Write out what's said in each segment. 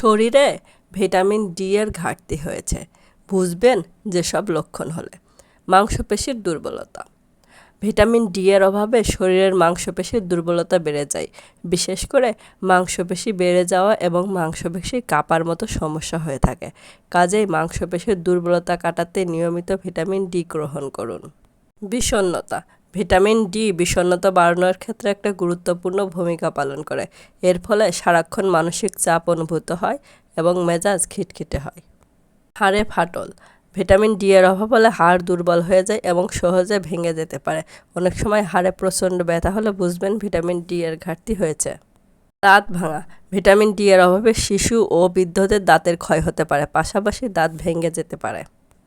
শরীরে vitamin D এর ঘাটতি হয়েছে, বুঝবেন যেসব লক্ষণ হলে। মাংসপেশির দুর্বলতা। ভিটামিন ডি এর অভাবে শরীরের মাংসপেশির দুর্বলতা বেড়ে যায়, বিশেষ করে মাংসপেশি বেড়ে যাওয়া এবং মাংসপেশি কাঁপার মতো সমস্যা হয়ে থাকে। কাজেই মাংসপেশির দুর্বলতা কাটাতে নিয়মিত ভিটামিন ডি গ্রহণ করুন। বিষণ্ণতা। ভিটামিন ডি বিষণ্ণতা বাড়ানোর ক্ষেত্রে একটা গুরুত্বপূর্ণ ভূমিকা পালন করে। এর ফলে সারাক্ষণ মানসিক চাপ অনুভূত হয় এবং মেজাজ খিটখিটে হয়। হাড়ে ফাটল। ভিটামিন ডি এর অভাব হলে হাড় দুর্বল হয়ে যায় এবং সহজে ভেঙে যেতে পারে। অনেক সময় হাড়ে প্রচণ্ড ব্যথা হলে বুঝবেন ভিটামিন ডি এর ঘাটতি হয়েছে। দাঁত ভাঙা। ভিটামিন ডি এর অভাবে শিশু ও বৃদ্ধদের দাঁতের ক্ষয় হতে পারে, পাশাপাশি দাঁত ভেঙে যেতে পারে।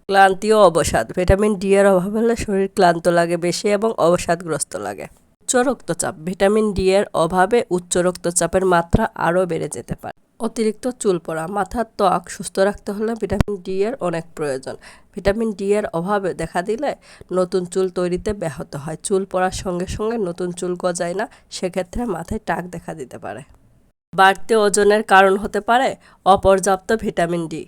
ক্লান্তি ও অবসাদ। ভিটামিন ডি এর অভাব হলে শরীর ক্লান্ত লাগে বেশি এবং অবসাদগ্রস্ত লাগে। উচ্চ রক্তচাপ। ভিটামিন ডি এর অভাবে উচ্চ রক্তচাপের মাত্রা আরও বেড়ে যেতে পারে। অতিরিক্ত চুল পড়া। মাথার ত্বক সুস্থ রাখতে হলে ভিটামিন ডি এর অনেক প্রয়োজন। ভিটামিন ডি এর অভাবে দেখা দিলে নতুন চুল তৈরিতে ব্যাহত হয়। চুল পড়ার সঙ্গে সঙ্গে নতুন চুল গজায় না, সেক্ষেত্রে মাথায় টাক দেখা দিতে পারে। বাড়তি ওজনের কারণ হতে পারে অপর্যাপ্ত ভিটামিন ডি।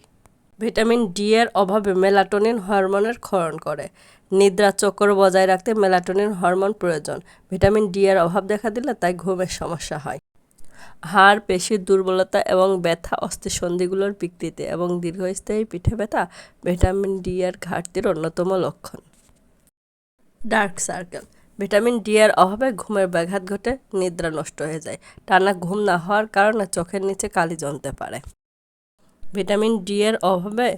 ভিটামিন ডি এর অভাবে মেলাটোনিন হরমোনের ক্ষরণ করে। নিদ্রা চক্র বজায় রাখতে মেলাটোনিন হরমোন প্রয়োজন। ভিটামিন ডি এর অভাব দেখা দিলে তাই ঘুমের সমস্যা হয়। হাড়, পেশির দুর্বলতা এবং ব্যথা অস্থিসন্ধিগুলোর বিকৃতি এবং দীর্ঘস্থায়ী পিঠে ব্যথা ভিটামিন ডি এর ঘাটতির অন্যতম লক্ষণ। Dark circle. ভিটামিন ডি এর অভাবে ঘুমের ব্যাঘাত ঘটে, নিদ্রা নষ্ট হয়ে যায়। টানা ঘুম না হওয়ার কারণে চোখের নিচে কালি জমতে পারে। ভিটামিন ডি এর অভাবে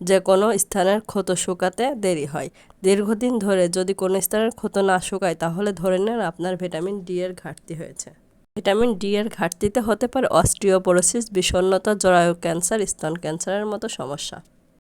যে কোনো স্থানের ক্ষত শুকাতে দেরি হয়। দীর্ঘদিন ধরে যদি কোনো স্থানের ক্ষত না শুকায় তাহলে ধরে নেন আপনার ভিটামিন ডি এর ঘাটতি হয়েছে। ভিটামিন ডি এর ঘাটতিতে হতে পারে অস্টিওপোরোসিস, বিষণ্ণতা, জরায়ু ক্যান্সার, স্তন ক্যান্সারের মতো সমস্যা।